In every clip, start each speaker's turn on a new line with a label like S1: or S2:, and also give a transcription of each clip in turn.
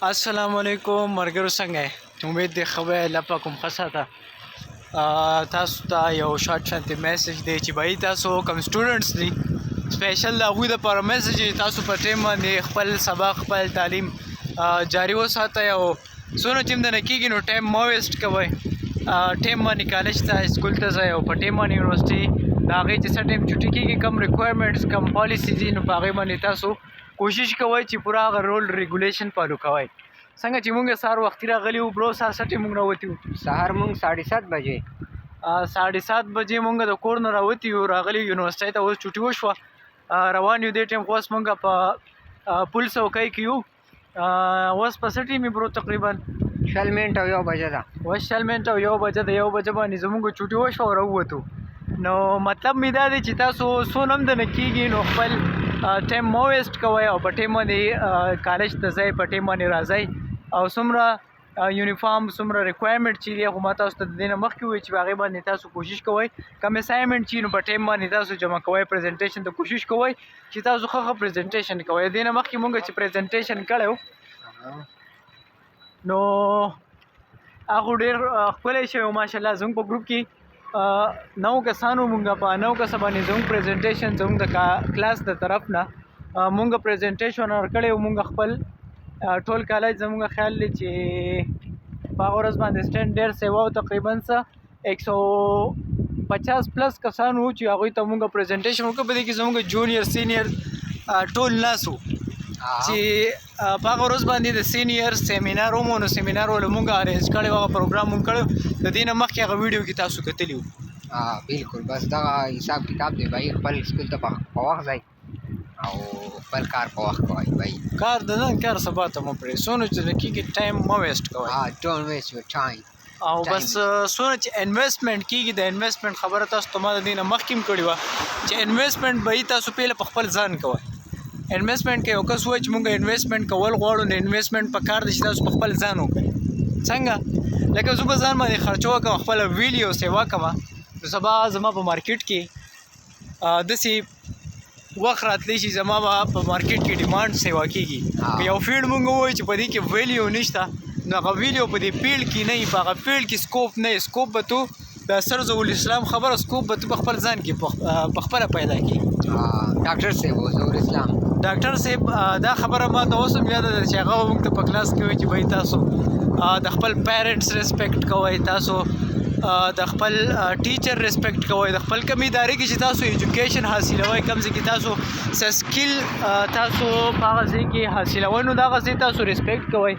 S1: السلام علیکم مرګرو څنګه امید دی خو به لپاره کوم خاصه تاسو ته یو شارټ شانتي میسج دی چې بای تاسو کوم سټوډنټس دي سپیشل د هغوی دپاره میسج دی تاسو په ټیم باندې خپل سبق خپل تعلیم جاري وساتئ او څونه چې هم دنه کېږي نو ټایم مه ویسټ کوئ ټایم باندې کالج ته سکول ته ځئ او په ټایم باندې یونیورسټي د هغې چې څه ټایم چټي کېږي کم ریکوایرمنټس کم پالیسي دي نو په هغې باندې تاسو کوشش کوئ چې پوره هغه رول ریګولیشن فالو کوئ څنګه چې مونږ سهار وختي راغلي وو برو سهار څه ټایم مونږ راوتي وو
S2: سهار مونږ 7:30 بجې
S1: 7:30 بجې مونږ د کور نه راوتي وو راغلي یونیورسټۍ ته اوس چټي وشوه روان یو دې ټایم خو اوس مونږ په پل څوکۍ کې یو اوس په څه ټایم برو تقریبا
S2: 20 منټه او 1 بجه ده
S1: اوس 20 منټه او 1 بجه د 1 بجه باندې زمونږ چټي وشوه او راووتو نو مطلب مې دا دی چې تاسو څونه هم دنه کېږي نو خپل ټایم مه ویسټ کوئ او په ټایم باندې کالج ته ځئ په ټایم باندې راځئ او څومره یونیفارم څومره ریکوایرمنټ چې دی خو ما تاسو ته د دې نه مخکې وویل چې په هغې باندې تاسو کوشش کوئ کم اسایمنټ چې نو په ټایم باندې تاسو جمع کوئ پریزنټیشن ته کوشش کوئ چې تاسو ښه پریزنټیشن کوئ د دې نه مخکې مونږ چې پریزنټیشن کړی نو هغه ډېر ښکلی شوی ماشاءالله زموږ په ګروپ کې 9 کسانو مونږ په 9 کسه باندې زموږ پریزنټیشن زموږ د کلاس د طرف نه مونږ پریزنټیشن ورکړی و مونږ خپل ټول کالج زموږ خیال دی چې په هغه ورځ باندې سټنډ ډېر سیوا و تقریبا څه 150 پلس کسان وو چې هغوی ته مونږ پریزنټیشن وکړو په دې کې زموږ جونیئر سینیئر ټول ناس وو چې په هغه ورځ باندې د سینیئر سیمینار هم نو سیمینار ولې مونږ ارینج کړی و هغه پروګرام مونږ کړی د دې نه مخکې هغه ویډیو کې تاسو کتلی وو
S2: بالکل بس دغه حساب کتاب دی بھائی خپل سکول ته په وخت ځئ او خپل کار په وخت کوئ بھائی
S1: کار د نن کار سبا ته مه پرېږدئ څونه چې کېږي ټایم مه ویسټ کوئ
S2: ډونټ ویسټ یور ټایم
S1: او بس څونه چې انویسټمنټ کېږي د انویسټمنټ خبره تاسو ته ما د دې نه مخکې هم کړې وه چې انویسټمنټ به تاسو پهله په خپل ځان کوئ انویسټمنټ کې یو کس وایي چې مونږ انویسټمنټ کول غواړو نو انویسټمنټ په کار دی چې تاسو په خپل ځان وکړئ څنګه لکه زه په ځان باندې خرچه وکړم خپله ویل یو سیوا کړمه نو سبا زما په مارکیټ کې داسې وخت راتلی شي زما به په مارکیټ کې ډیمانډ سیوا کېږي که یو فیلډ مونږ ووایو چې په دې کې ویلیو نشته نو هغه ویلیو په دې فیلډ کې نه وي په هغه فیلډ کې سکوپ نه وي سکوپ به تو د سرزو الاسلام خبره سکوپ به تو په خپل ځان کې په خپله پیدا کړي
S2: ډاکټر صاحب ظهور اسلام
S1: ډاکټر صاحب دا خبره ما ته اوس هم یاده ده چې هغه موږ ته په کلاس کې وایي چې بھائی تاسو د خپل پیرنټس ریسپیکټ کوئ تاسو د خپل ټیچر ریسپیکټ کوئ د خپل کوم ادارې کې چې تاسو ایجوکیشن حاصلوئ کوم ځای کې تاسو څه سکل تاسو په هغه ځای کې حاصلوئ نو د هغه ځای تاسو ریسپیکټ کوئ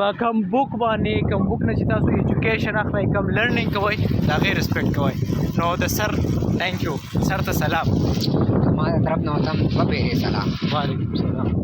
S1: په کم بوک باندې کم بوک نه چې تاسو ایجوکیشن اخلئ کم لرنینګ کوئ د هغې ریسپیکټ کوئ نو د سر تھینک یو سر ته سلام
S2: ما د طرف نه ورته 2 پیرې سلام
S1: وعلیکم السلام